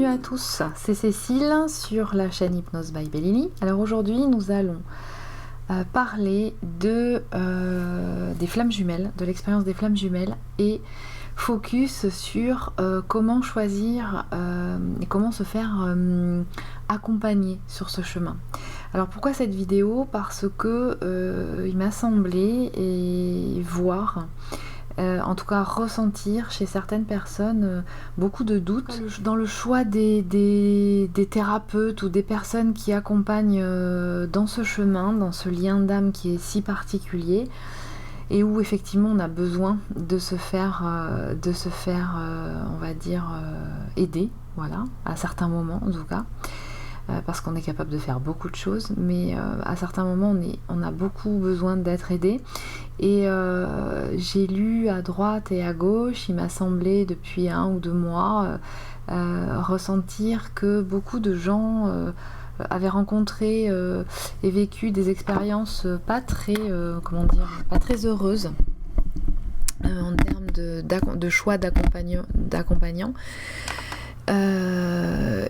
Bienvenue à tous, c'est Cécile sur la chaîne Hypnose by Bellini. Alors aujourd'hui nous allons parler des flammes jumelles, de l'expérience des flammes jumelles et focus sur comment choisir et comment se faire accompagner sur ce chemin. Alors pourquoi cette vidéo? Parce que il m'a semblé et voir en tout cas ressentir chez certaines personnes beaucoup de doutes dans le choix des thérapeutes ou des personnes qui accompagnent dans ce chemin, dans ce lien d'âme qui est si particulier et où effectivement on a besoin de se faire on va dire aider, voilà, à certains moments en tout cas. Parce qu'on est capable de faire beaucoup de choses, mais à certains moments on a beaucoup besoin d'être aidé. Et j'ai lu à droite et à gauche, il m'a semblé depuis 1 ou 2 mois ressentir que beaucoup de gens avaient rencontré et vécu des expériences pas très heureuses en termes de choix d'accompagnants.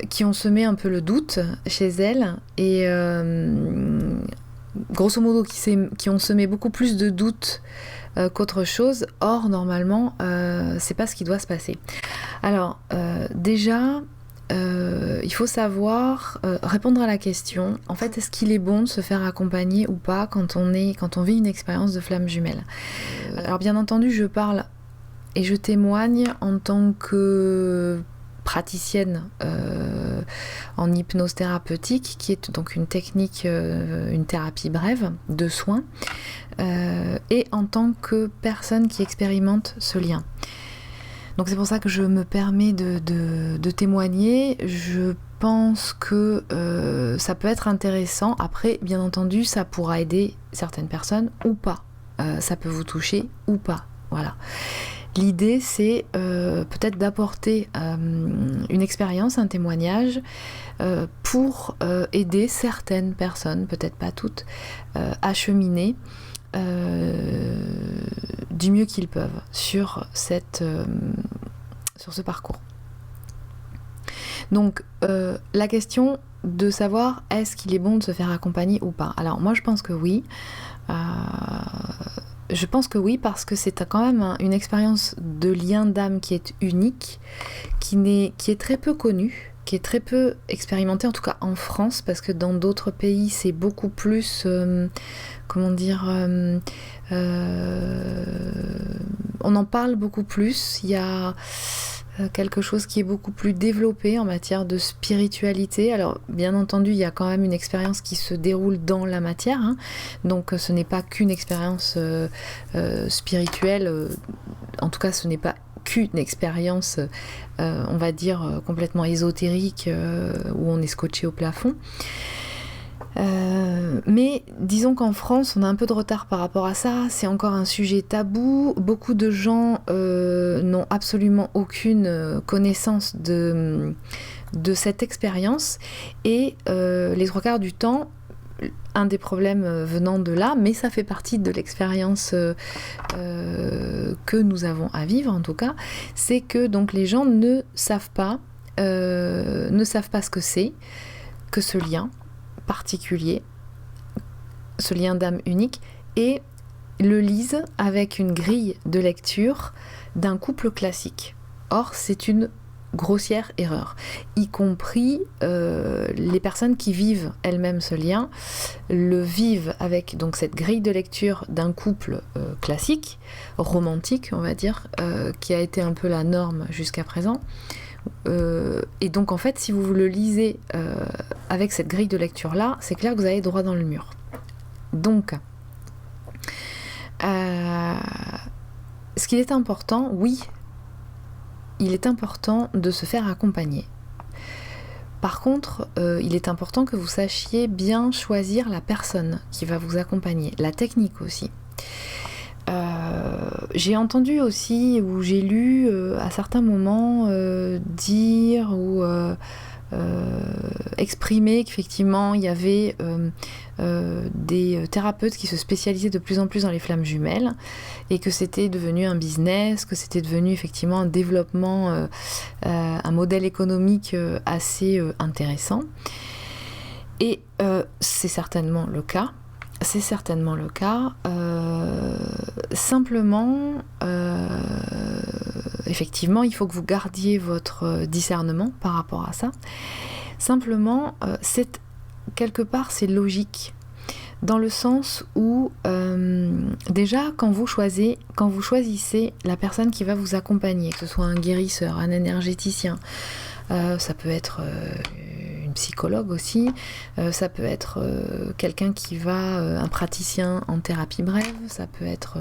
Qui ont semé un peu le doute chez elles et grosso modo qui ont semé beaucoup plus de doute qu'autre chose. Or normalement c'est pas ce qui doit se passer. Alors déjà il faut savoir répondre à la question, en fait, est-ce qu'il est bon de se faire accompagner ou pas quand on vit une expérience de flamme jumelle. Alors bien entendu je parle et je témoigne en tant que praticienne en hypnose thérapeutique, qui est donc une technique, une thérapie brève de soins, et en tant que personne qui expérimente ce lien. Donc c'est pour ça que je me permets de témoigner. Je pense que ça peut être intéressant. Après, bien entendu, ça pourra aider certaines personnes ou pas. Ça peut vous toucher ou pas. Voilà. L'idée, c'est peut-être d'apporter une expérience, un témoignage pour aider certaines personnes, peut-être pas toutes, à cheminer du mieux qu'ils peuvent sur ce parcours. Donc, la question de savoir est-ce qu'il est bon de se faire accompagner ou pas. Alors, moi, je pense que oui. Je pense que oui, parce que c'est quand même une expérience de lien d'âme qui est unique, qui est très peu connue, qui est très peu expérimentée, en tout cas en France, parce que dans d'autres pays c'est beaucoup plus, on en parle beaucoup plus, il y a quelque chose qui est beaucoup plus développé en matière de spiritualité. Alors bien entendu il y a quand même une expérience qui se déroule dans la matière, hein. Donc ce n'est pas qu'une expérience spirituelle, en tout cas ce n'est pas qu'une expérience on va dire complètement ésotérique où on est scotché au plafond. Mais disons qu'en France on a un peu de retard par rapport à ça, c'est encore un sujet tabou, beaucoup de gens n'ont absolument aucune connaissance de cette expérience et les 3/4 du temps, un des problèmes venant de là, mais ça fait partie de l'expérience que nous avons à vivre en tout cas, c'est que donc les gens ne savent pas ce que c'est que ce lien particulier, ce lien d'âme unique, et le lisent avec une grille de lecture d'un couple classique. Or, c'est une grossière erreur, y compris les personnes qui vivent elles-mêmes ce lien, le vivent avec donc cette grille de lecture d'un couple classique, romantique, on va dire, qui a été un peu la norme jusqu'à présent. Et donc en fait si vous le lisez avec cette grille de lecture là, c'est clair que vous allez droit dans le mur. Donc ce qu'il est important, oui, il est important de se faire accompagner. Par contre il est important que vous sachiez bien choisir la personne qui va vous accompagner, la technique aussi. J'ai entendu aussi ou j'ai lu à certains moments dire ou exprimé qu'effectivement il y avait des thérapeutes qui se spécialisaient de plus en plus dans les flammes jumelles et que c'était devenu un business, que c'était devenu effectivement un développement, un modèle économique assez intéressant. Et c'est certainement le cas. C'est certainement le cas. Simplement, effectivement, il faut que vous gardiez votre discernement par rapport à ça. Simplement, quelque part, c'est logique. Dans le sens où, déjà, quand vous choisissez la personne qui va vous accompagner, que ce soit un guérisseur, un énergéticien, ça peut être une psychologue aussi, ça peut être quelqu'un qui va, un praticien en thérapie brève, ça peut être,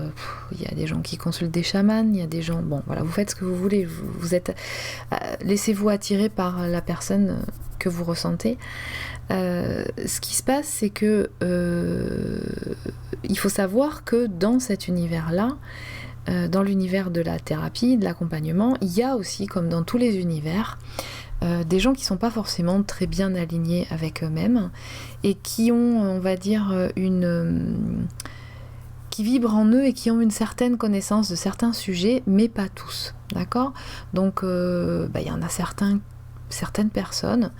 il y a des gens qui consultent des chamans, il y a des gens, bon voilà, vous faites ce que vous voulez, vous êtes, laissez-vous attirer par la personne que vous ressentez. Ce qui se passe, c'est que il faut savoir que dans cet univers-là, dans l'univers de la thérapie, de l'accompagnement, il y a aussi, comme dans tous les univers, des gens qui ne sont pas forcément très bien alignés avec eux-mêmes et qui ont, on va dire, qui vibrent en eux et qui ont une certaine connaissance de certains sujets, mais pas tous, d'accord ? Donc, y en a certaines personnes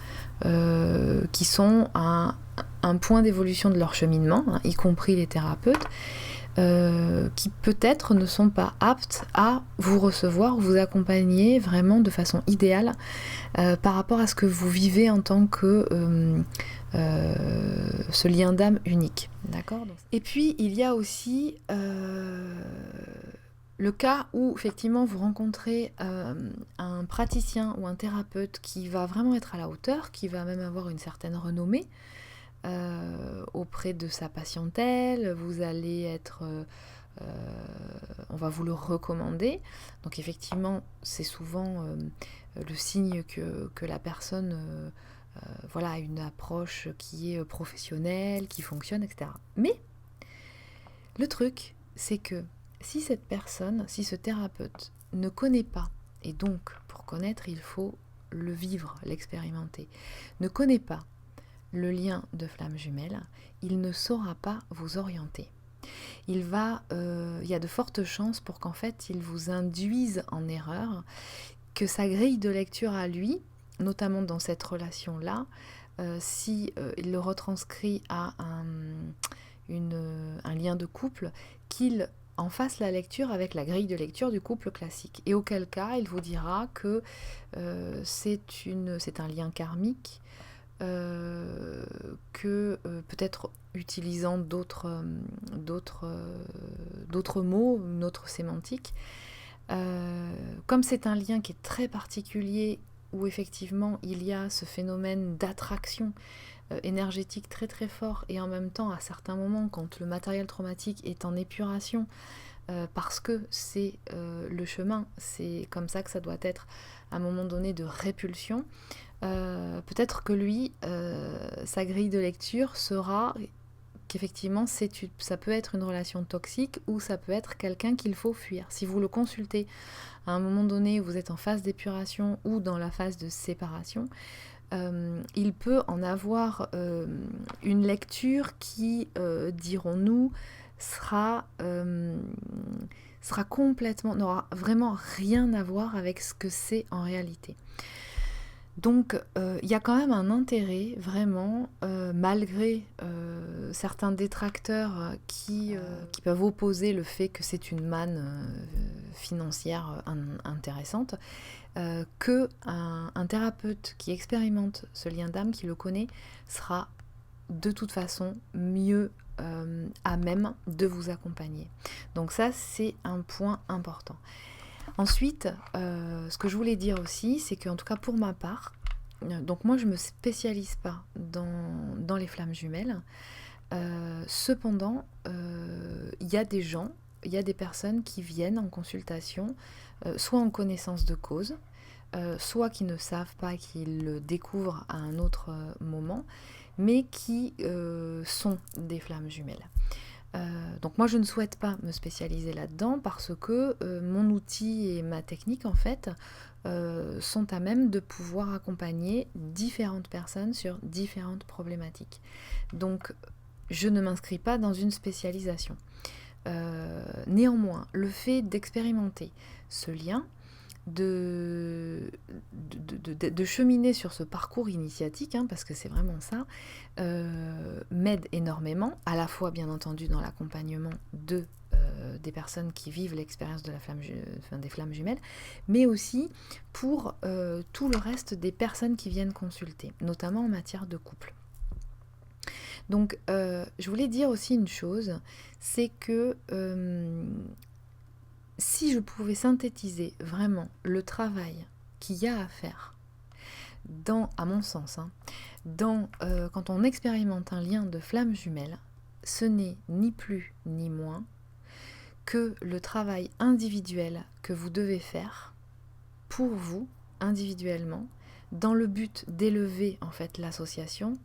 qui sont à un point d'évolution de leur cheminement, y compris les thérapeutes, qui peut-être ne sont pas aptes à vous recevoir, vous accompagner vraiment de façon idéale par rapport à ce que vous vivez en tant que ce lien d'âme unique. D'accord ? Et puis il y a aussi le cas où effectivement vous rencontrez un praticien ou un thérapeute qui va vraiment être à la hauteur, qui va même avoir une certaine renommée auprès de sa patientèle, vous allez être, on va vous le recommander. Donc effectivement, c'est souvent le signe que la personne a une approche qui est professionnelle, qui fonctionne, etc. Mais le truc, c'est que si cette personne, si ce thérapeute ne connaît pas, et donc pour connaître, il faut le vivre, l'expérimenter, ne connaît pas le lien de flamme jumelle, il ne saura pas vous orienter. Il y a de fortes chances pour qu'en fait, il vous induise en erreur, que sa grille de lecture à lui, notamment dans cette relation-là, si il le retranscrit à un lien de couple, qu'il en fasse la lecture avec la grille de lecture du couple classique. Et auquel cas, il vous dira que c'est un lien karmique, que peut-être utilisant d'autres mots, une autre sémantique. Comme c'est un lien qui est très particulier, où effectivement il y a ce phénomène d'attraction énergétique très très fort, et en même temps à certains moments quand le matériel traumatique est en épuration, parce que c'est le chemin, c'est comme ça que ça doit être à un moment donné de répulsion, peut-être que lui, sa grille de lecture sera qu'effectivement ça peut être une relation toxique, ou ça peut être quelqu'un qu'il faut fuir. Si vous le consultez à un moment donné où vous êtes en phase d'épuration ou dans la phase de séparation, il peut en avoir une lecture qui, dirons-nous, sera complètement, n'aura vraiment rien à voir avec ce que c'est en réalité. Donc il y a quand même un intérêt vraiment, malgré certains détracteurs qui peuvent opposer le fait que c'est une manne financière intéressante, qu'un thérapeute qui expérimente ce lien d'âme, qui le connaît, sera de toute façon mieux à même de vous accompagner. Donc ça, c'est un point important. Ensuite, ce que je voulais dire aussi, c'est qu'en tout cas pour ma part, donc moi je ne me spécialise pas dans les flammes jumelles, cependant, il y a des personnes qui viennent en consultation, soit en connaissance de cause, soit qui ne savent pas, qu'ils le découvrent à un autre moment, mais qui sont des flammes jumelles. Donc moi je ne souhaite pas me spécialiser là-dedans parce que mon outil et ma technique en fait sont à même de pouvoir accompagner différentes personnes sur différentes problématiques. Donc je ne m'inscris pas dans une spécialisation. Néanmoins, le fait d'expérimenter ce lien, de cheminer sur ce parcours initiatique, parce que c'est vraiment ça, m'aide énormément, à la fois bien entendu dans l'accompagnement des personnes qui vivent l'expérience de des flammes jumelles, mais aussi pour tout le reste des personnes qui viennent consulter, notamment en matière de couple. Donc je voulais dire aussi une chose, c'est que si je pouvais synthétiser vraiment le travail qu'il y a à faire, à mon sens, quand on expérimente un lien de flamme jumelle, ce n'est ni plus ni moins que le travail individuel que vous devez faire pour vous, individuellement, dans le but d'élever en fait l'association,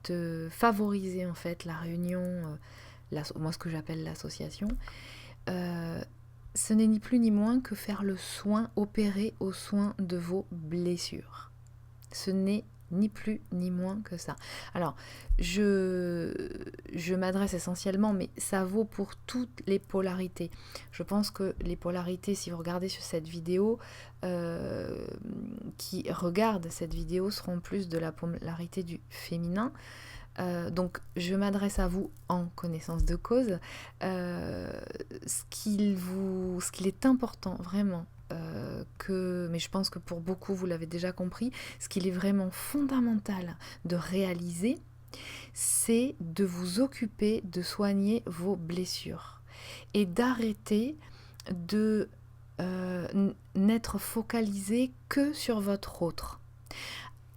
de favoriser en fait la réunion, moi ce que j'appelle l'association, ce n'est ni plus ni moins que faire le soin, opérer au soin de vos blessures. Ce n'est ni plus ni moins que ça. Alors, je m'adresse essentiellement, mais ça vaut pour toutes les polarités. Je pense que les polarités, si vous regardez sur cette vidéo, qui regardent cette vidéo seront plus de la polarité du féminin. Donc je m'adresse à vous en connaissance de cause. Ce qu'il est important vraiment, mais je pense que pour beaucoup vous l'avez déjà compris, ce qu'il est vraiment fondamental de réaliser, c'est de vous occuper de soigner vos blessures et d'arrêter de n'être focalisé que sur votre autre.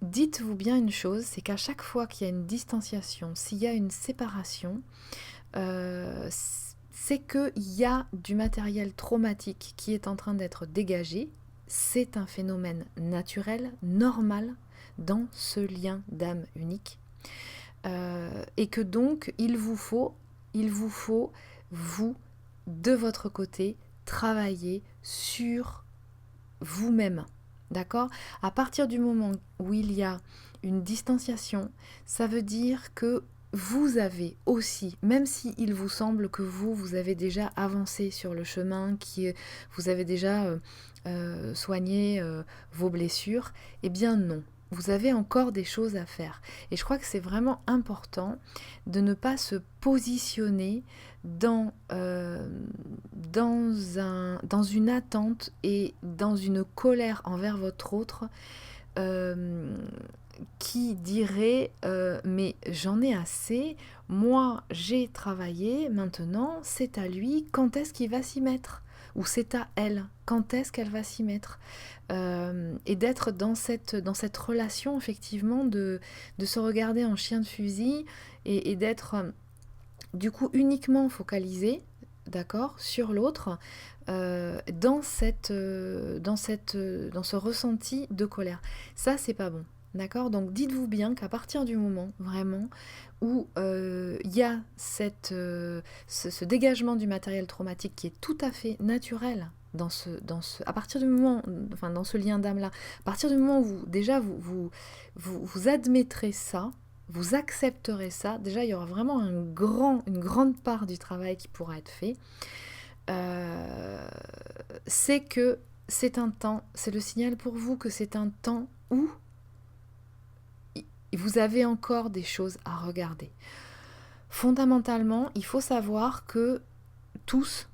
Dites-vous bien une chose, c'est qu'à chaque fois qu'il y a une distanciation, s'il y a une séparation, c'est qu'il y a du matériel traumatique qui est en train d'être dégagé. C'est un phénomène naturel, normal, dans ce lien d'âme unique. Et que donc, il vous faut, vous, de votre côté, travailler sur vous-même. D'accord ? À partir du moment où il y a une distanciation, ça veut dire que vous avez aussi, même s'il vous semble que vous avez déjà avancé sur le chemin, vous avez déjà soigné vos blessures, eh bien non. Vous avez encore des choses à faire. Et je crois que c'est vraiment important de ne pas se positionner dans une attente et dans une colère envers votre autre qui dirait mais j'en ai assez, moi j'ai travaillé, maintenant c'est à lui, quand est-ce qu'il va s'y mettre ? Ou c'est à elle, quand est-ce qu'elle va s'y mettre, et d'être dans cette relation effectivement de se regarder en chien de fusil et d'être du coup uniquement focalisé, d'accord, sur l'autre, dans ce ressenti de colère. Ça c'est pas bon. D'accord ? Donc dites-vous bien qu'à partir du moment vraiment où il y a ce dégagement du matériel traumatique qui est tout à fait naturel à partir du moment, enfin dans ce lien d'âme là, à partir du moment où déjà vous admettrez ça, vous accepterez ça, déjà il y aura vraiment une grande part du travail qui pourra être fait. C'est que c'est un temps, c'est le signal pour vous que c'est un temps où vous avez encore des choses à regarder. Fondamentalement, il faut savoir que tous,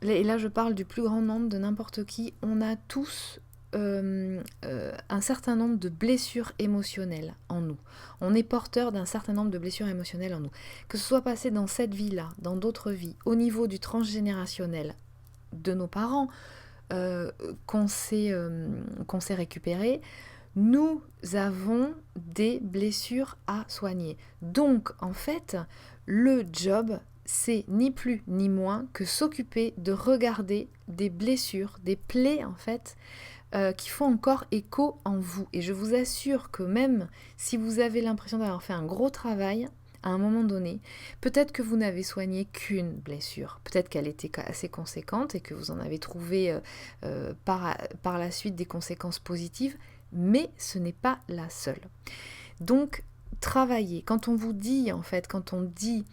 et là je parle du plus grand nombre de n'importe qui, on a tous un certain nombre de blessures émotionnelles en nous. On est porteur d'un certain nombre de blessures émotionnelles en nous. Que ce soit passé dans cette vie-là, dans d'autres vies, au niveau du transgénérationnel de nos parents, qu'on s'est récupéré, nous avons des blessures à soigner. Donc, en fait, le job, c'est ni plus ni moins que s'occuper de regarder des blessures, des plaies, en fait, qui font encore écho en vous. Et je vous assure que même si vous avez l'impression d'avoir fait un gros travail, à un moment donné, peut-être que vous n'avez soigné qu'une blessure, peut-être qu'elle était assez conséquente et que vous en avez trouvé par la suite des conséquences positives, mais ce n'est pas la seule. Donc, travaillez. Quand on vous dit, en fait, quand on dit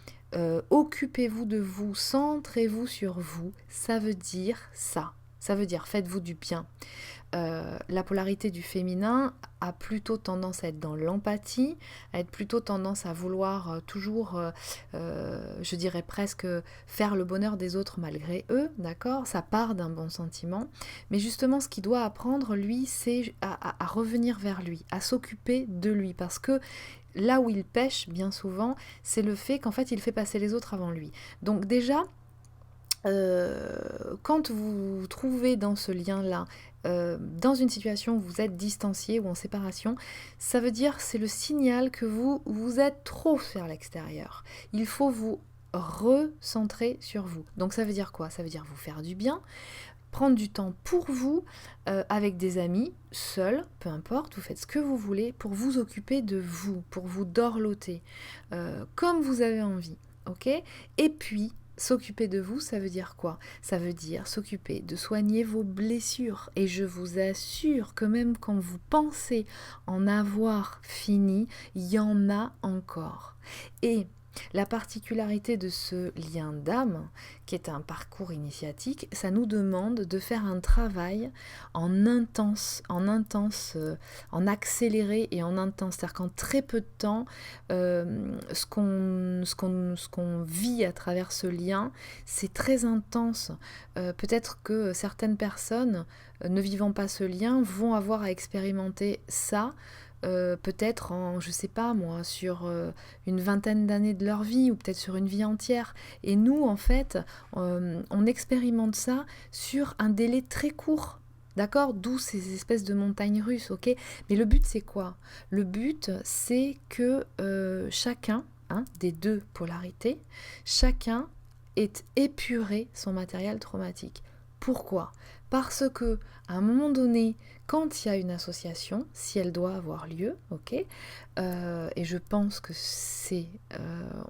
occupez-vous de vous, centrez-vous sur vous, ça veut dire ça. Ça veut dire faites-vous du bien. La polarité du féminin a plutôt tendance à être dans l'empathie, à être plutôt tendance à vouloir toujours, je dirais presque, faire le bonheur des autres malgré eux, d'accord ? Ça part d'un bon sentiment. Mais justement, ce qu'il doit apprendre, lui, c'est à revenir vers lui, à s'occuper de lui. Parce que là où il pêche, bien souvent, c'est le fait qu'en fait, il fait passer les autres avant lui. Donc déjà, quand vous vous trouvez dans ce lien-là, dans une situation où vous êtes distancié ou en séparation, ça veut dire, c'est le signal que vous êtes trop vers l'extérieur. Il faut vous recentrer sur vous. Donc ça veut dire quoi ? Ça veut dire vous faire du bien, prendre du temps pour vous, avec des amis, seul, peu importe, vous faites ce que vous voulez pour vous occuper de vous, pour vous dorloter, comme vous avez envie, ok ? Et puis, s'occuper de vous, ça veut dire quoi ? Ça veut dire s'occuper de soigner vos blessures. Et je vous assure que même quand vous pensez en avoir fini, il y en a encore. Et la particularité de ce lien d'âme, qui est un parcours initiatique, ça nous demande de faire un travail en accéléré et en intense. C'est-à-dire qu'en très peu de temps, ce qu'on vit à travers ce lien, c'est très intense. Peut-être que certaines personnes, ne vivant pas ce lien, vont avoir à expérimenter ça, peut-être en, je sais pas moi, sur une vingtaine d'années de leur vie, ou peut-être sur une vie entière. Et nous, en fait, on expérimente ça sur un délai très court. D'accord ? D'où ces espèces de montagnes russes, ok ? Mais le but, c'est quoi ? Le but, c'est que chacun, des deux polarités, chacun ait épuré son matériel traumatique. Pourquoi ? Parce que à un moment donné, quand il y a une association, si elle doit avoir lieu, ok, et je pense que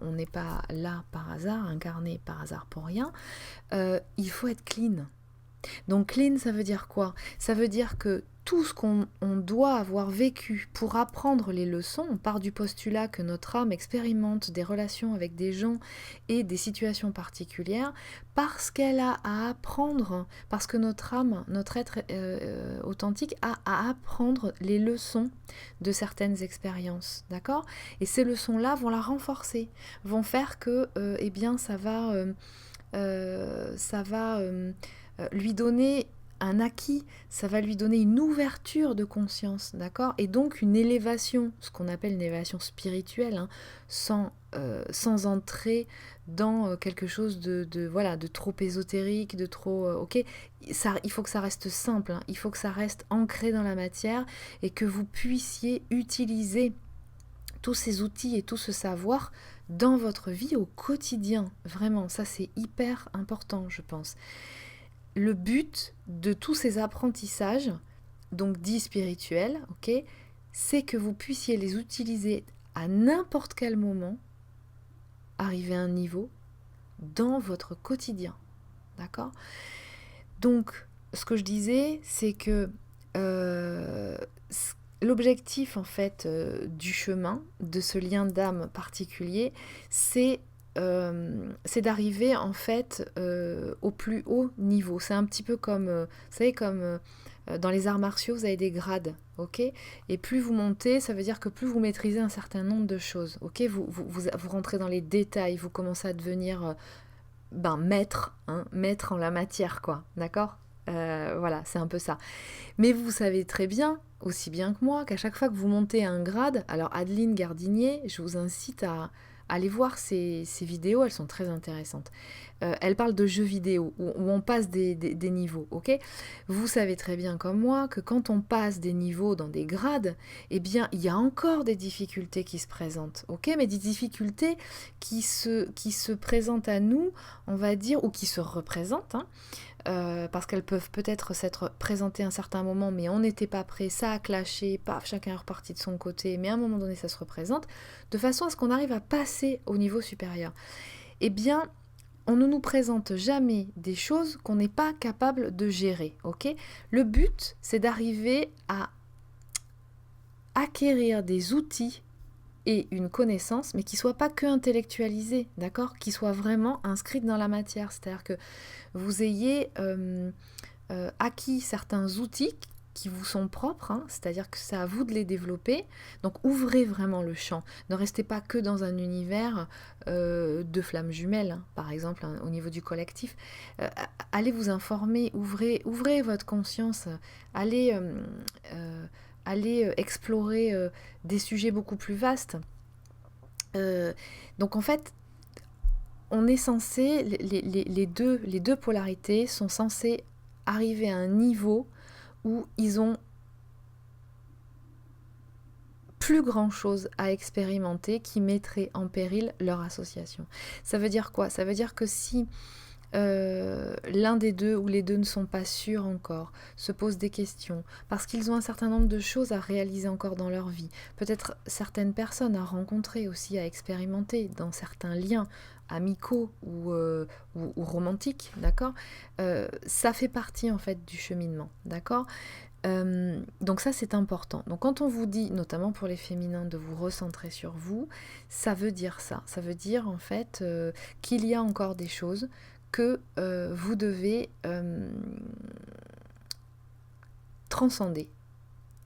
on n'est pas là par hasard, incarné par hasard pour rien, il faut être clean. Donc clean, ça veut dire quoi ? Ça veut dire que tout ce qu'on doit avoir vécu pour apprendre les leçons, on part du postulat que notre âme expérimente des relations avec des gens et des situations particulières, parce qu'elle a à apprendre, parce que notre âme, notre être authentique a à apprendre les leçons de certaines expériences, d'accord ? Et ces leçons-là vont la renforcer, vont faire que, eh bien, ça va lui donner un acquis, ça va lui donner une ouverture de conscience, d'accord ? Et donc une élévation, ce qu'on appelle une élévation spirituelle, sans entrer dans quelque chose de trop ésotérique, de trop... ok, il faut que ça reste simple, il faut que ça reste ancré dans la matière et que vous puissiez utiliser tous ces outils et tout ce savoir dans votre vie au quotidien. Vraiment, ça c'est hyper important, je pense. Le but de tous ces apprentissages, donc dits spirituels, ok, c'est que vous puissiez les utiliser à n'importe quel moment, arriver à un niveau dans votre quotidien, d'accord ? Donc, ce que je disais, c'est que l'objectif en fait du chemin, de ce lien d'âme particulier, c'est d'arriver en fait au plus haut niveau. C'est un petit peu comme, vous savez, comme dans les arts martiaux, vous avez des grades, ok ? Et plus vous montez, ça veut dire que plus vous maîtrisez un certain nombre de choses, ok ? Vous rentrez dans les détails, vous commencez à devenir maître en la matière, quoi, d'accord ? Voilà, c'est un peu ça. Mais vous savez très bien, aussi bien que moi, qu'à chaque fois que vous montez un grade, alors Adeline Gardinier, je vous incite à aller voir ces vidéos, elles sont très intéressantes. Elle parle de jeux vidéo, où on passe des niveaux, ok ? Vous savez très bien comme moi que quand on passe des niveaux dans des grades, eh bien, il y a encore des difficultés qui se présentent, ok ? Mais des difficultés qui se présentent à nous, on va dire, ou qui se représentent, parce qu'elles peuvent peut-être s'être présentées à un certain moment, mais on n'était pas prêt, ça a clashé, paf, chacun est reparti de son côté, mais à un moment donné, ça se représente, de façon à ce qu'on arrive à passer passer au niveau supérieur. Eh bien, on ne nous présente jamais des choses qu'on n'est pas capable de gérer, ok ? Le but, c'est d'arriver à acquérir des outils et une connaissance, mais qui ne soit pas que intellectualisée, d'accord ? Qui soit vraiment inscrite dans la matière. C'est-à-dire que vous ayez acquis certains outils qui vous sont propres, hein, c'est-à-dire que c'est à vous de les développer. Donc ouvrez vraiment le champ. Ne restez pas que dans un univers de flammes jumelles, hein, par exemple, hein, au niveau du collectif. Allez vous informer, ouvrez votre conscience, allez explorer des sujets beaucoup plus vastes. Donc en fait, on est censé, les deux polarités sont censées arriver à un niveau où ils ont plus grand chose à expérimenter qui mettrait en péril leur association. Ça veut dire quoi ? Ça veut dire que si l'un des deux ou les deux ne sont pas sûrs encore, se posent des questions, parce qu'ils ont un certain nombre de choses à réaliser encore dans leur vie, peut-être certaines personnes à rencontrer aussi, à expérimenter dans certains liens amicaux ou romantiques, d'accord ? Ça fait partie en fait du cheminement, d'accord ? Donc ça c'est important. Donc quand on vous dit, notamment pour les féminins, de vous recentrer sur vous, ça veut dire ça. Ça veut dire en fait qu'il y a encore des choses que vous devez transcender,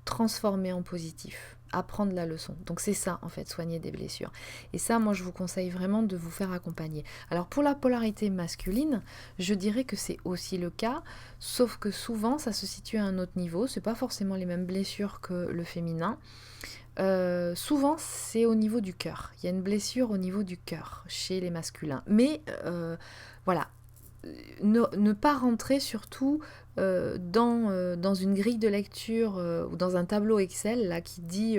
transformer en positif, apprendre la leçon. Donc c'est ça en fait, soigner des blessures. Et ça, moi je vous conseille vraiment de vous faire accompagner. Alors pour la polarité masculine, je dirais que c'est aussi le cas, sauf que souvent ça se situe à un autre niveau, c'est pas forcément les mêmes blessures que le féminin. Souvent c'est au niveau du cœur, il y a une blessure au niveau du cœur chez les masculins, mais voilà, ne pas rentrer surtout dans une grille de lecture ou dans un tableau Excel là, qui dit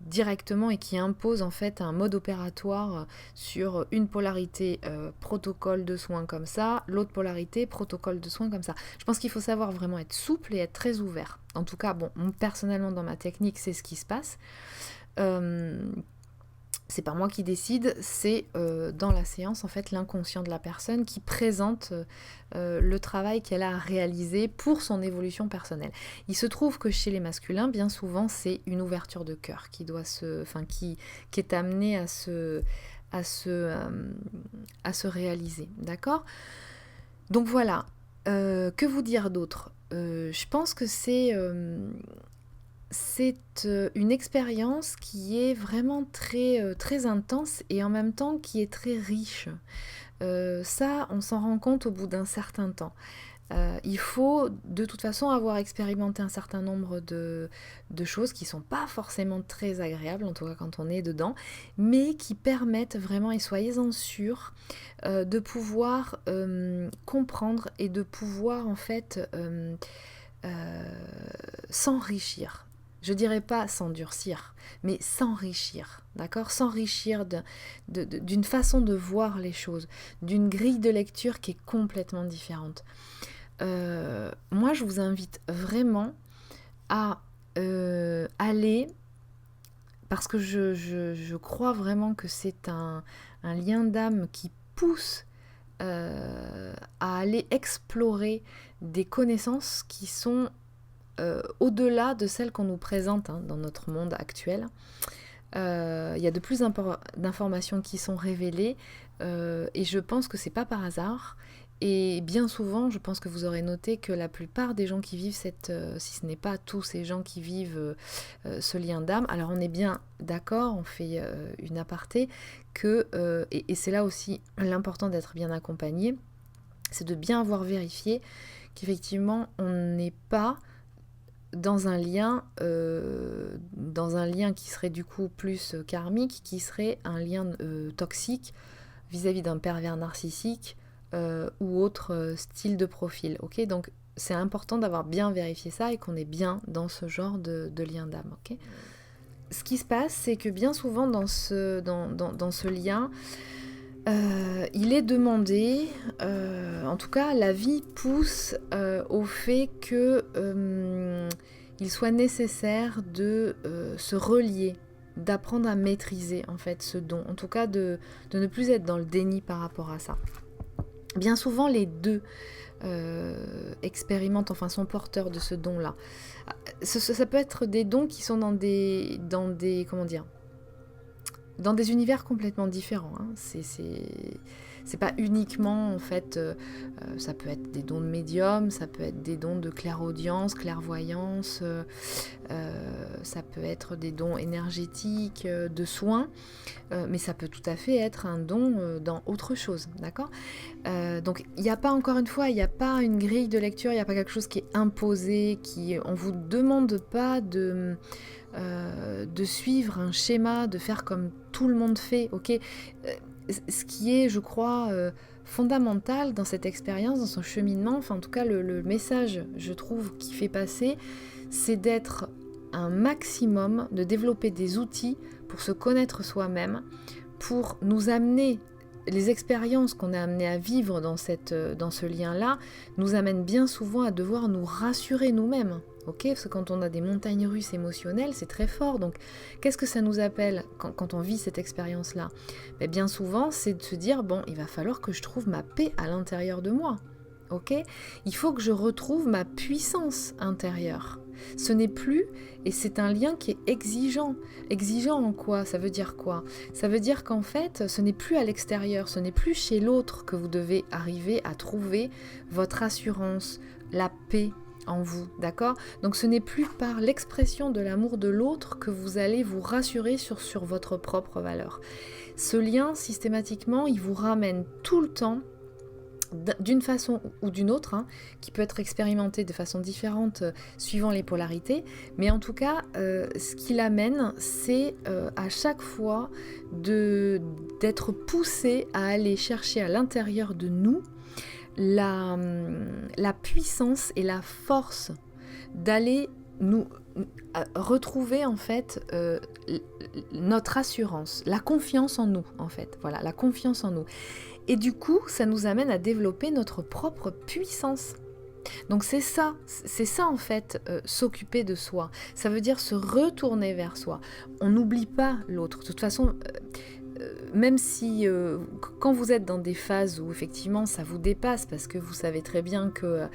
directement et qui impose en fait un mode opératoire sur une polarité protocole de soins comme ça, l'autre polarité protocole de soins comme ça. Je pense qu'il faut savoir vraiment être souple et être très ouvert. En tout cas, bon, personnellement dans ma technique, c'est ce qui se passe. C'est pas moi qui décide, c'est dans la séance en fait l'inconscient de la personne qui présente le travail qu'elle a à réaliser pour son évolution personnelle. Il se trouve que chez les masculins, bien souvent, c'est une ouverture de cœur qui est amenée à se réaliser, d'accord ? Donc voilà, que vous dire d'autre ? Je pense que c'est une expérience qui est vraiment très, très intense et en même temps qui est très riche. Ça, on s'en rend compte au bout d'un certain temps. Il faut de toute façon avoir expérimenté un certain nombre de choses qui ne sont pas forcément très agréables, en tout cas quand on est dedans, mais qui permettent vraiment, et soyez-en sûrs, de pouvoir comprendre et de pouvoir en fait s'enrichir. Je dirais pas s'endurcir, mais s'enrichir, d'accord ? S'enrichir d'une façon de voir les choses, d'une grille de lecture qui est complètement différente. Moi, je vous invite vraiment à aller, parce que je crois vraiment que c'est un lien d'âme qui pousse à aller explorer des connaissances qui sont au-delà de celles qu'on nous présente dans notre monde actuel. Il y a de plus d'informations qui sont révélées et je pense que c'est pas par hasard. Et bien souvent, je pense que vous aurez noté que la plupart des gens qui vivent si ce n'est pas tous ces gens qui vivent ce lien d'âme, alors on est bien d'accord, on fait une aparté, et c'est là aussi l'important d'être bien accompagné, c'est de bien avoir vérifié qu'effectivement on n'est pas dans un lien qui serait du coup plus karmique, qui serait un lien toxique vis-à-vis d'un pervers narcissique ou autre style de profil. Ok, donc c'est important d'avoir bien vérifié ça et qu'on est bien dans ce genre de lien d'âme. Ok. Ce qui se passe, c'est que bien souvent dans ce lien, il est demandé, en tout cas la vie pousse au fait que il soit nécessaire de se relier d'apprendre à maîtriser en fait ce don, en tout cas de ne plus être dans le déni par rapport à ça. Bien souvent les deux expérimentent, enfin sont porteurs de ce don-là. Ça peut être des dons qui sont dans des comment dire, dans des univers complètement différents. Hein. C'est pas uniquement, en fait, ça peut être des dons de médium, ça peut être des dons de clairaudience, clairvoyance, ça peut être des dons énergétiques, de soins, mais ça peut tout à fait être un don dans autre chose, d'accord ? Donc il n'y a pas, encore une fois, il n'y a pas une grille de lecture, il n'y a pas quelque chose qui est imposé, on ne vous demande pas de suivre un schéma, de faire comme tout le monde fait, ok ? Ce qui est, je crois, fondamental dans cette expérience, dans son cheminement, enfin en tout cas le message, je trouve, qui fait passer, c'est d'être un maximum, de développer des outils pour se connaître soi-même, pour nous amener, les expériences qu'on est amené à vivre dans ce lien-là, nous amènent bien souvent à devoir nous rassurer nous-mêmes. Ok, parce que quand on a des montagnes russes émotionnelles, c'est très fort. Donc, qu'est-ce que ça nous appelle quand on vit cette expérience-là ? Bien souvent, c'est de se dire, bon, il va falloir que je trouve ma paix à l'intérieur de moi. Ok ? Il faut que je retrouve ma puissance intérieure. Ce n'est plus, et c'est un lien qui est exigeant. Exigeant en quoi ? Ça veut dire quoi ? Ça veut dire qu'en fait, ce n'est plus à l'extérieur, ce n'est plus chez l'autre que vous devez arriver à trouver votre assurance, la paix en vous, d'accord ? Donc ce n'est plus par l'expression de l'amour de l'autre que vous allez vous rassurer sur votre propre valeur. Ce lien, systématiquement, il vous ramène tout le temps, d'une façon ou d'une autre, hein, qui peut être expérimenté de façon différente suivant les polarités, mais en tout cas, ce qui l'amène, c'est à chaque fois d'être poussé à aller chercher à l'intérieur de nous la puissance et la force d'aller nous retrouver en fait notre assurance, la confiance en nous en fait, voilà, la confiance en nous. Et du coup, ça nous amène à développer notre propre puissance. Donc c'est ça en fait, s'occuper de soi. Ça veut dire se retourner vers soi. On n'oublie pas l'autre. De toute façon, même si quand vous êtes dans des phases où effectivement ça vous dépasse, parce que vous savez très bien que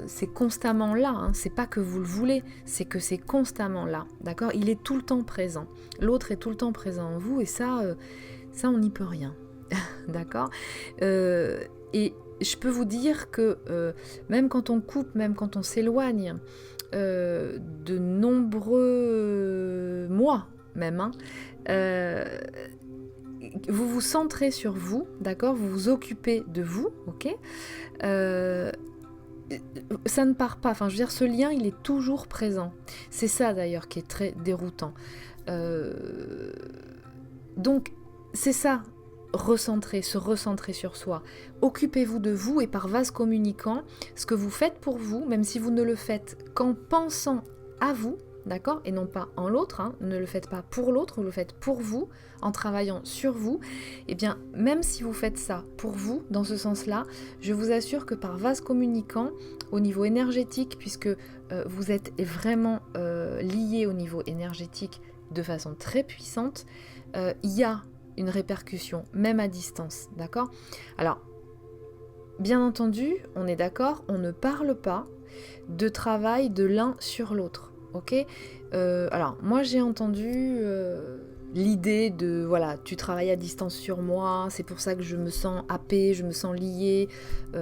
c'est constamment là, hein, c'est pas que vous le voulez, c'est que c'est constamment là, d'accord ? Il est tout le temps présent. L'autre est tout le temps présent en vous, et ça on n'y peut rien. D'accord ? Et je peux vous dire que même quand on coupe, même quand on s'éloigne de nombreux mois même, hein, vous vous centrez sur vous, d'accord ? Vous vous occupez de vous, ok ? Ça ne part pas, enfin je veux dire, ce lien il est toujours présent. C'est ça d'ailleurs qui est très déroutant. Donc c'est ça, se recentrer sur soi. Occupez-vous de vous, et par vase communicant, ce que vous faites pour vous, même si vous ne le faites qu'en pensant à vous, d'accord, et non pas en l'autre, hein, ne le faites pas pour l'autre, vous le faites pour vous, en travaillant sur vous, et bien même si vous faites ça pour vous, dans ce sens-là, je vous assure que par vase communicant, au niveau énergétique, puisque vous êtes vraiment liés au niveau énergétique de façon très puissante, il y a une répercussion, même à distance, d'accord ? Alors, bien entendu, on est d'accord, on ne parle pas de travail de l'un sur l'autre, ok ? Alors, moi j'ai entendu l'idée de, voilà, tu travailles à distance sur moi, c'est pour ça que je me sens happée, je me sens liée.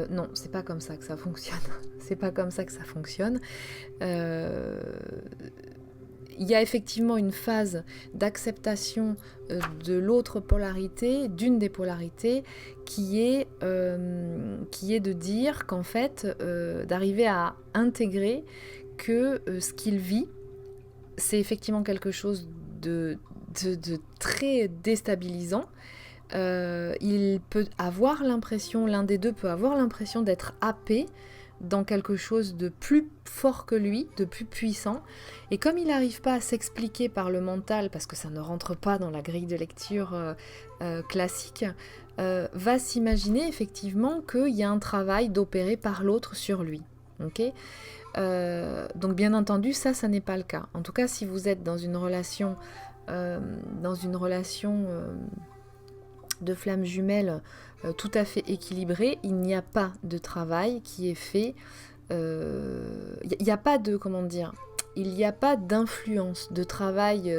Non, c'est pas comme ça que ça fonctionne. C'est pas comme ça que ça fonctionne. Il y a effectivement une phase d'acceptation de l'autre polarité, d'une des polarités, qui est de dire qu'en fait, d'arriver à intégrer que ce qu'il vit, c'est effectivement quelque chose de très déstabilisant. Il peut avoir l'impression, l'un des deux peut avoir l'impression d'être happé dans quelque chose de plus fort que lui, de plus puissant, et comme il n'arrive pas à s'expliquer par le mental, parce que ça ne rentre pas dans la grille de lecture classique, va s'imaginer effectivement qu'il y a un travail d'opérer par l'autre sur lui. Okay ? Donc bien entendu, ça n'est pas le cas. En tout cas, si vous êtes dans une relation dans une relation de flammes jumelles tout à fait équilibrée, il n'y a pas de travail qui est fait. Il n'y a pas de, comment dire, il n'y a pas d'influence, de travail,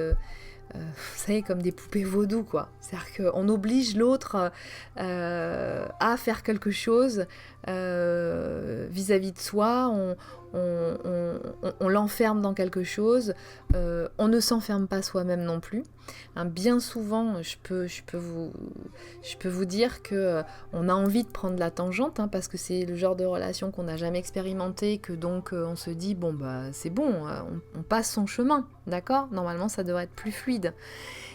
vous savez, comme des poupées vaudou, quoi. C'est-à-dire qu'on oblige l'autre à faire quelque chose vis-à-vis de soi, on l'enferme dans quelque chose, on ne s'enferme pas soi-même non plus. Hein, bien souvent, je peux vous dire que on a envie de prendre la tangente, hein, parce que c'est le genre de relation qu'on n'a jamais expérimenté, que donc on se dit, bon bah c'est bon, on passe son chemin, d'accord ? Normalement ça devrait être plus fluide.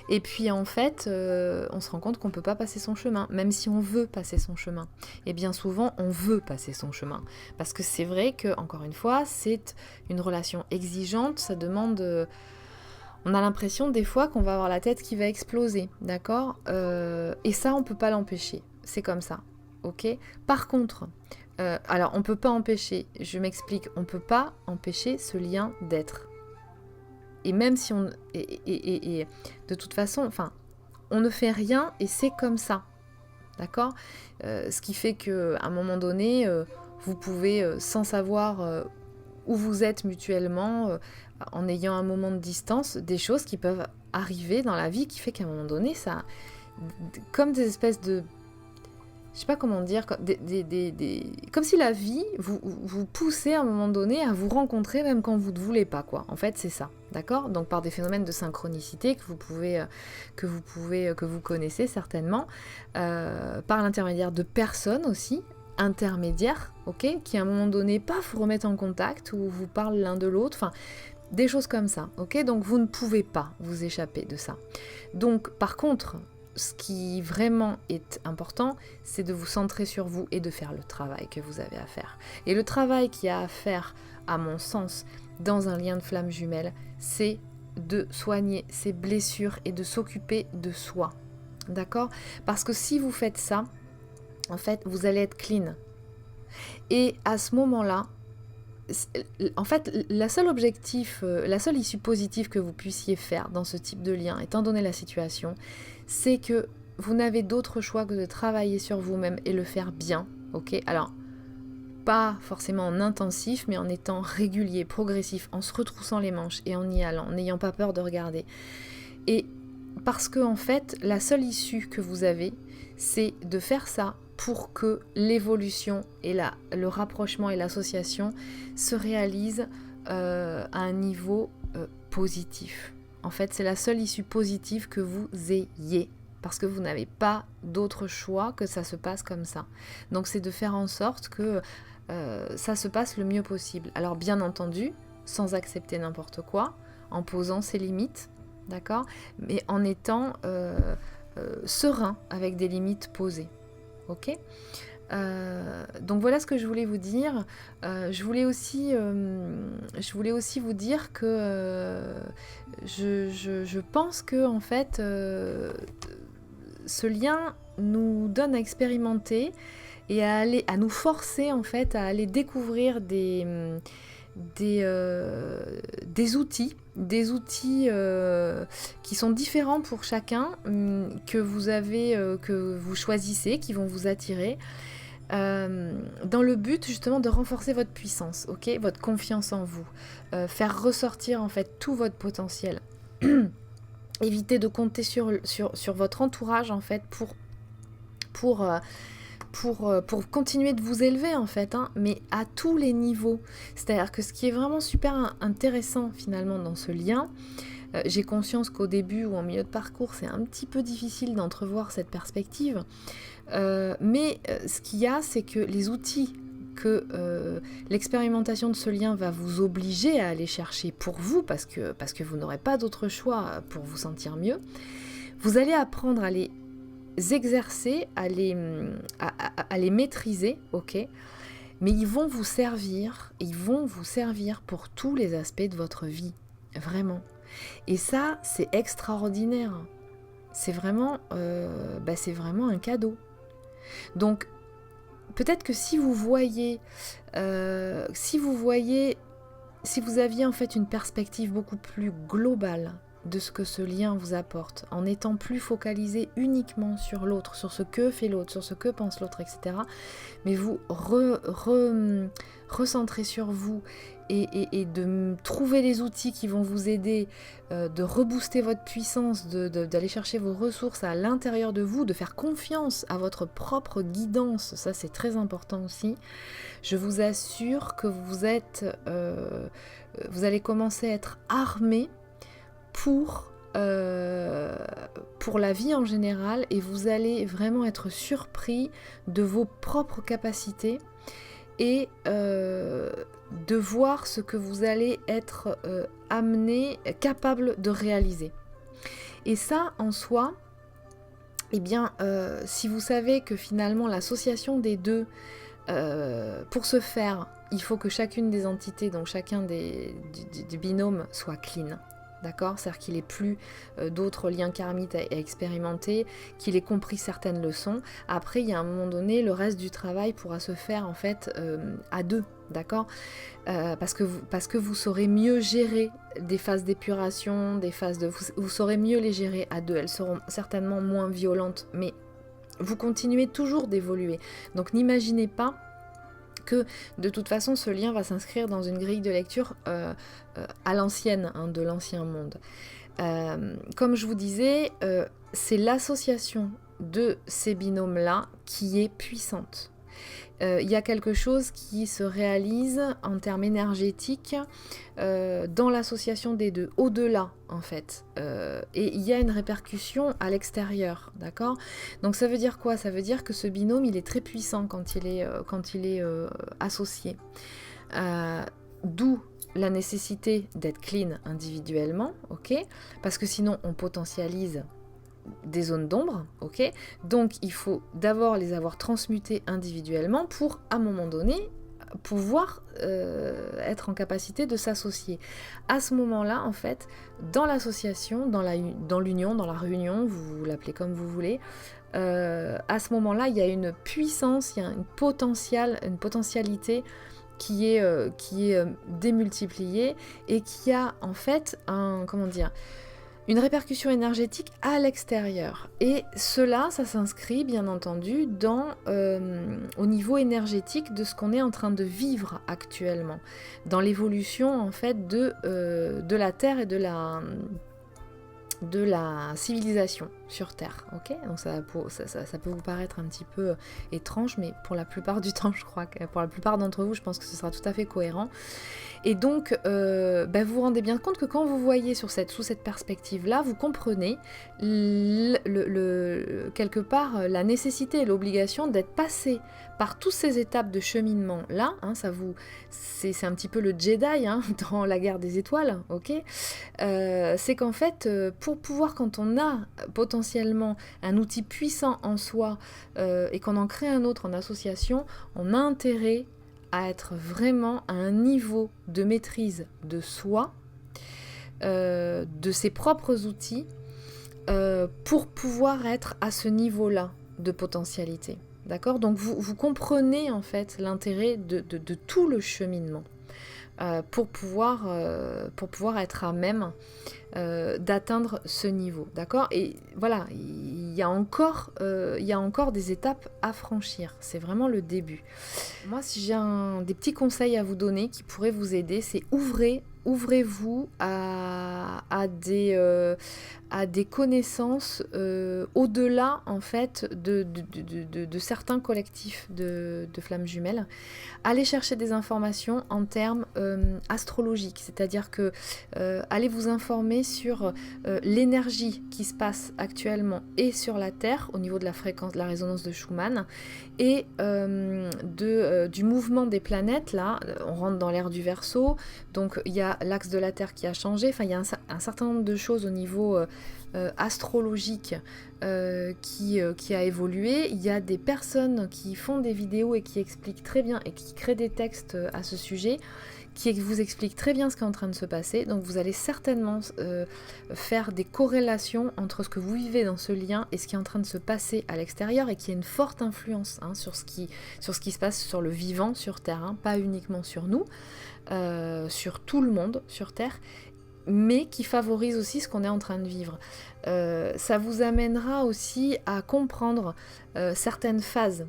Et puis en fait, on se rend compte qu'on ne peut pas passer son chemin, même si on veut passer son chemin. Et bien souvent, on veut passer son chemin. Parce que c'est vrai que, encore une fois, c'est une relation exigeante, ça demande... on a l'impression des fois qu'on va avoir la tête qui va exploser, d'accord ? Et ça, on ne peut pas l'empêcher. C'est comme ça, ok ? Par contre, alors on ne peut pas empêcher, je m'explique, on ne peut pas empêcher ce lien d'être. Et même si on... Et de toute façon, enfin, on ne fait rien et c'est comme ça. D'accord ? Ce qui fait qu'à un moment donné, vous pouvez, sans savoir où vous êtes mutuellement, en ayant un moment de distance, des choses qui peuvent arriver dans la vie qui fait qu'à un moment donné, ça... Comme des espèces de... Je sais pas comment dire, comme si la vie vous poussait à un moment donné à vous rencontrer même quand vous ne voulez pas, quoi. En fait, c'est ça, d'accord ? Donc par des phénomènes de synchronicité que vous connaissez certainement, par l'intermédiaire de personnes aussi, intermédiaires, ok, qui à un moment donné, paf, vous remettent en contact ou vous parlent l'un de l'autre, enfin, des choses comme ça, ok ? Donc vous ne pouvez pas vous échapper de ça. Donc par contre... Ce qui vraiment est important, c'est de vous centrer sur vous et de faire le travail que vous avez à faire. Et le travail qu'il y a à faire, à mon sens, dans un lien de flamme jumelle, c'est de soigner ses blessures et de s'occuper de soi. D'accord ? Parce que si vous faites ça, en fait, vous allez être clean. Et à ce moment-là, en fait, la seule issue positive que vous puissiez faire dans ce type de lien, étant donné la situation, c'est que vous n'avez d'autre choix que de travailler sur vous-même et le faire bien, ok ? Alors, pas forcément en intensif, mais en étant régulier, progressif, en se retroussant les manches et en y allant, en n'ayant pas peur de regarder. Et parce que, en fait, la seule issue que vous avez, c'est de faire ça pour que l'évolution et le rapprochement et l'association se réalisent à un niveau positif. En fait, c'est la seule issue positive que vous ayez, parce que vous n'avez pas d'autre choix que ça se passe comme ça. Donc c'est de faire en sorte que ça se passe le mieux possible. Alors bien entendu, sans accepter n'importe quoi, en posant ses limites, d'accord ? Mais en étant serein avec des limites posées. Ok ? Donc voilà ce que je voulais vous dire. Je voulais aussi vous dire que je pense que en fait ce lien nous donne à expérimenter et à nous forcer en fait à aller découvrir des outils qui sont différents pour chacun, que vous choisissez, qui vont vous attirer, dans le but justement de renforcer votre puissance, ok, votre confiance en vous, faire ressortir en fait tout votre potentiel. Évitez de compter sur votre entourage en fait pour continuer de vous élever en fait, hein, mais à tous les niveaux. C'est-à-dire que ce qui est vraiment super intéressant finalement dans ce lien, j'ai conscience qu'au début ou en milieu de parcours c'est un petit peu difficile d'entrevoir cette perspective, mais ce qu'il y a, c'est que les outils que l'expérimentation de ce lien va vous obliger à aller chercher pour vous, parce que vous n'aurez pas d'autre choix pour vous sentir mieux, vous allez apprendre à les exercer, à les maîtriser, ok, mais ils vont vous servir pour tous les aspects de votre vie, vraiment. Et ça, c'est extraordinaire. C'est vraiment un cadeau. Donc, peut-être que si vous aviez en fait une perspective beaucoup plus globale de ce que ce lien vous apporte, en étant plus focalisé uniquement sur l'autre, sur ce que fait l'autre, sur ce que pense l'autre, etc. Mais vous recentrez sur vous et de trouver les outils qui vont vous aider, de rebooster votre puissance, d'aller chercher vos ressources à l'intérieur de vous, de faire confiance à votre propre guidance, ça c'est très important aussi. Je vous assure que vous allez commencer à être armé pour la vie en général, et vous allez vraiment être surpris de vos propres capacités et de voir ce que vous allez être capable de réaliser. Et ça, en soi, eh bien, si vous savez que finalement l'association des deux, pour ce faire, il faut que chacune des entités, donc chacun des binômes, soit clean. D'accord ? C'est-à-dire qu'il n'ait plus d'autres liens karmiques à expérimenter, qu'il ait compris certaines leçons. Après, il y a un moment donné, le reste du travail pourra se faire en fait à deux. D'accord ? Parce que vous saurez mieux gérer des phases d'épuration, des phases de... Vous saurez mieux les gérer à deux. Elles seront certainement moins violentes, mais vous continuez toujours d'évoluer. Donc n'imaginez pas que de toute façon ce lien va s'inscrire dans une grille de lecture à l'ancienne, hein, de l'ancien monde. Comme je vous disais, c'est l'association de ces binômes-là qui est puissante. Il y a quelque chose qui se réalise en termes énergétiques dans l'association des deux, au-delà en fait. Et il y a une répercussion à l'extérieur, d'accord ? Donc ça veut dire quoi ? Ça veut dire que ce binôme, il est très puissant quand il est associé. D'où la nécessité d'être clean individuellement, ok ? Parce que sinon on potentialise des zones d'ombre, ok ? Donc il faut d'abord les avoir transmutées individuellement pour, à un moment donné, pouvoir être en capacité de s'associer. À ce moment-là, en fait, dans l'association, dans l'union, dans la réunion, vous l'appelez comme vous voulez, à ce moment-là, il y a une puissance, il y a une potentialité qui est démultipliée et qui a en fait une répercussion énergétique à l'extérieur. Et cela, ça s'inscrit bien entendu au niveau énergétique de ce qu'on est en train de vivre actuellement, dans l'évolution en fait de la Terre et de la civilisation sur Terre, ok ? Donc ça peut vous paraître un petit peu étrange, mais pour la plupart du temps, je crois que pour la plupart d'entre vous, je pense que ce sera tout à fait cohérent. Et donc, vous vous rendez bien compte que quand vous voyez sous cette perspective-là, vous comprenez quelque part la nécessité et l'obligation d'être passé par toutes ces étapes de cheminement-là. Hein, c'est un petit peu le Jedi, hein, dans la guerre des étoiles, ok ? C'est qu'en fait, pour pouvoir, quand on a potentiellement un outil puissant en soi et qu'on en crée un autre en association, on a intérêt à être vraiment à un niveau de maîtrise de soi, de ses propres outils, pour pouvoir être à ce niveau-là de potentialité. D'accord ? Donc vous comprenez en fait l'intérêt de tout le cheminement pour pouvoir être à même d'atteindre ce niveau. D'accord ? Et voilà, il y a encore des étapes à franchir. C'est vraiment le début. Moi, si j'ai des petits conseils à vous donner qui pourraient vous aider, c'est ouvrez-vous à des connaissances au-delà en fait de certains collectifs de flammes jumelles. Allez chercher des informations en termes astrologiques, c'est-à-dire que allez vous informer sur l'énergie qui se passe actuellement et sur la Terre au niveau de la fréquence, de la résonance de Schumann et du mouvement des planètes. Là, on rentre dans l'ère du Verseau, donc il y a l'axe de la Terre qui a changé, enfin il y a un certain nombre de choses au niveau astrologique qui a évolué. Il y a des personnes qui font des vidéos et qui expliquent très bien et qui créent des textes à ce sujet, qui vous expliquent très bien ce qui est en train de se passer. Donc vous allez certainement faire des corrélations entre ce que vous vivez dans ce lien et ce qui est en train de se passer à l'extérieur, et qui a une forte influence sur ce qui se passe sur le vivant sur Terre, hein, pas uniquement sur nous, sur tout le monde sur Terre. mais qui favorise aussi ce qu'on est en train de vivre. Ça vous amènera aussi à comprendre certaines phases,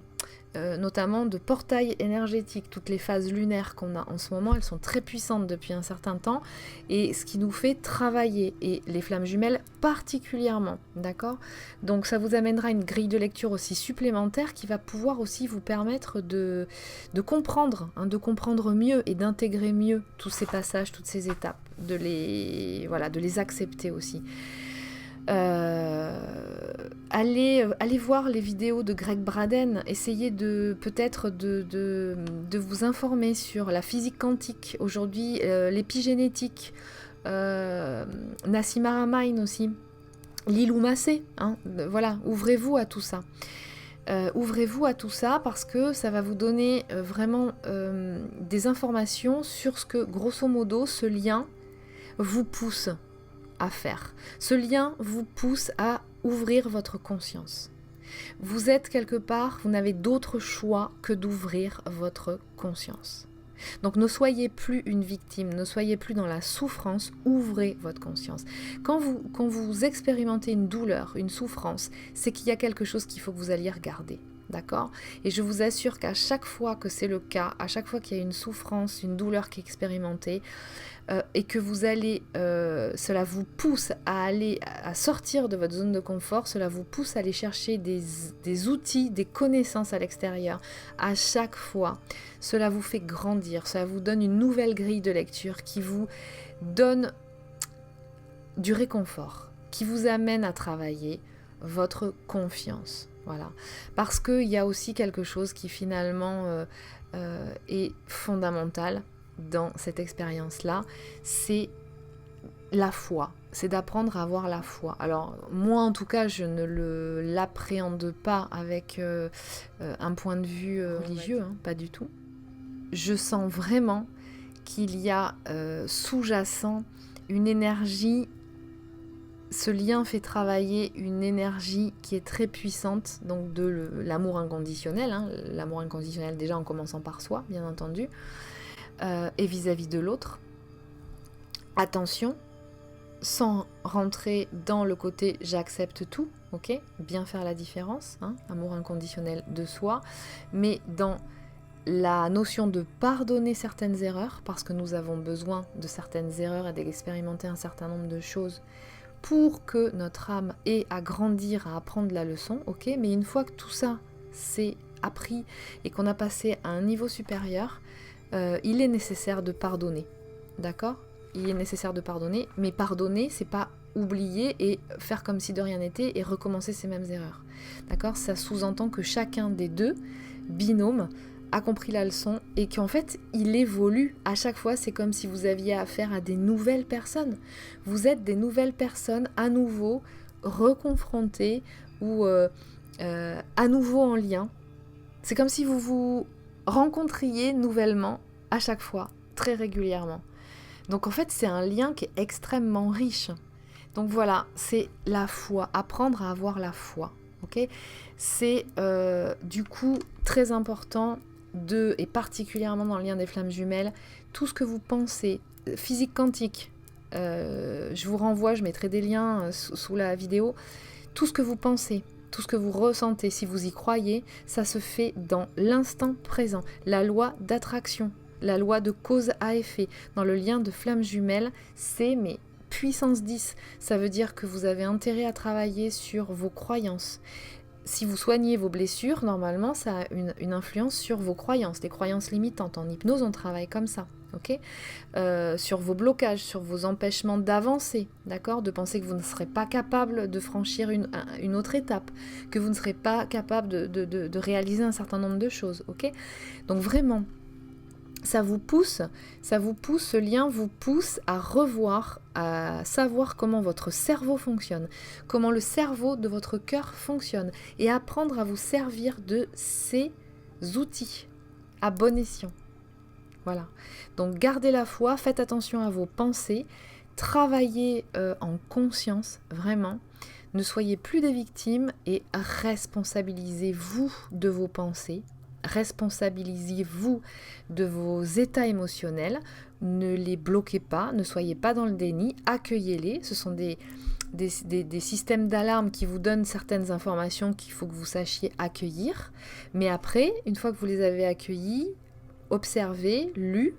notamment de portail énergétique. Toutes les phases lunaires qu'on a en ce moment, elles sont très puissantes depuis un certain temps, et ce qui nous fait travailler, et les flammes jumelles particulièrement, d'accord? Donc ça vous amènera une grille de lecture aussi supplémentaire qui va pouvoir aussi vous permettre de comprendre, hein, de comprendre mieux et d'intégrer mieux tous ces passages, toutes ces étapes, de les accepter aussi. Allez voir les vidéos de Greg Braden, essayez peut-être de vous informer sur la physique quantique, aujourd'hui l'épigénétique, Nassim Haramein aussi, Lilou Massé, hein, voilà, ouvrez-vous à tout ça. Ouvrez-vous à tout ça parce que ça va vous donner vraiment des informations sur ce que, grosso modo, ce lien vous pousse à faire. Ce lien vous pousse à ouvrir votre conscience. Vous êtes quelque part, vous n'avez d'autre choix que d'ouvrir votre conscience. Donc ne soyez plus une victime, ne soyez plus dans la souffrance, ouvrez votre conscience. Quand vous expérimentez une douleur, une souffrance, c'est qu'il y a quelque chose qu'il faut que vous alliez regarder. D'accord ? Et je vous assure qu'à chaque fois que c'est le cas, à chaque fois qu'il y a une souffrance, une douleur qui est expérimentée, et que vous allez, cela vous pousse à sortir de votre zone de confort, cela vous pousse à aller chercher des outils, des connaissances à l'extérieur. À chaque fois, cela vous fait grandir, cela vous donne une nouvelle grille de lecture qui vous donne du réconfort, qui vous amène à travailler votre confiance. Voilà. Parce qu'il y a aussi quelque chose qui finalement est fondamental dans cette expérience-là, c'est la foi, c'est d'apprendre à avoir la foi. Alors moi en tout cas je ne l'appréhende pas avec un point de vue religieux, hein, pas du tout. Je sens vraiment qu'il y a sous-jacent une énergie. Ce lien fait travailler une énergie qui est très puissante, donc de l'amour inconditionnel, hein, l'amour inconditionnel déjà en commençant par soi, bien entendu, et vis-à-vis de l'autre. Attention, sans rentrer dans le côté j'accepte tout, ok, bien faire la différence, hein, amour inconditionnel de soi, mais dans la notion de pardonner certaines erreurs, parce que nous avons besoin de certaines erreurs et d'expérimenter un certain nombre de choses pour que notre âme ait à grandir, à apprendre la leçon, ok, mais une fois que tout ça c'est appris et qu'on a passé à un niveau supérieur, il est nécessaire de pardonner, d'accord ? Il est nécessaire de pardonner, mais pardonner, c'est pas oublier et faire comme si de rien n'était et recommencer ces mêmes erreurs, d'accord ? Ça sous-entend que chacun des deux binômes a compris la leçon et qu'en fait il évolue à chaque fois. C'est comme si vous aviez affaire à des nouvelles personnes. Vous êtes des nouvelles personnes à nouveau reconfrontées ou à nouveau en lien. C'est comme si vous vous rencontriez nouvellement à chaque fois, très régulièrement. Donc en fait c'est un lien qui est extrêmement riche. Donc voilà, c'est la foi, apprendre à avoir la foi. Okay, c'est du coup très important et particulièrement dans le lien des flammes jumelles, tout ce que vous pensez, physique quantique, je vous renvoie, je mettrai des liens sous la vidéo, tout ce que vous pensez, tout ce que vous ressentez, si vous y croyez, ça se fait dans l'instant présent, la loi d'attraction, la loi de cause à effet, dans le lien de flammes jumelles, c'est puissance 10, ça veut dire que vous avez intérêt à travailler sur vos croyances. Si vous soignez vos blessures, normalement, ça a une influence sur vos croyances, des croyances limitantes. En hypnose, on travaille comme ça, ok ? Sur vos blocages, sur vos empêchements d'avancer, d'accord ? De penser que vous ne serez pas capable de franchir une autre étape, que vous ne serez pas capable de réaliser un certain nombre de choses, ok ? Donc vraiment, ça vous pousse, ce lien vous pousse à revoir, à savoir comment votre cerveau fonctionne, comment le cerveau de votre cœur fonctionne, et apprendre à vous servir de ces outils à bon escient. Voilà. Donc gardez la foi, faites attention à vos pensées, travaillez en conscience, vraiment. Ne soyez plus des victimes et responsabilisez-vous de vos pensées. responsabilisez-vous de vos états émotionnels, ne les bloquez pas, ne soyez pas dans le déni, accueillez-les. Ce sont des systèmes d'alarme qui vous donnent certaines informations qu'il faut que vous sachiez accueillir. Mais après, une fois que vous les avez accueillis, observez, lus,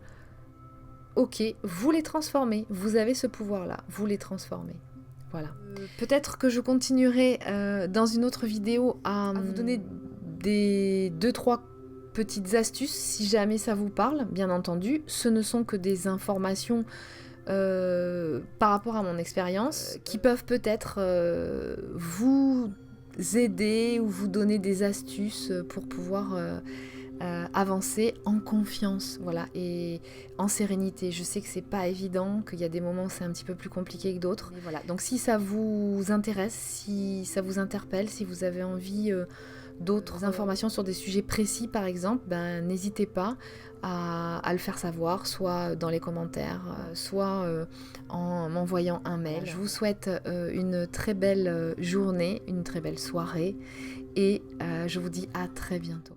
ok, vous les transformez. Vous avez ce pouvoir-là, vous les transformez. Voilà. Peut-être que je continuerai dans une autre vidéo à vous donner des 2-3 petites astuces si jamais ça vous parle. Bien entendu, ce ne sont que des informations par rapport à mon expérience qui peuvent peut-être vous aider ou vous donner des astuces pour pouvoir avancer en confiance, voilà, et en sérénité. Je sais que c'est pas évident, qu'il y a des moments où c'est un petit peu plus compliqué que d'autres. Et voilà. Donc si ça vous intéresse, si ça vous interpelle, si vous avez envie d'autres informations sur des sujets précis par exemple, ben, n'hésitez pas à le faire savoir, soit dans les commentaires, soit en m'envoyant un mail. Je vous souhaite une très belle journée, une très belle soirée et je vous dis à très bientôt.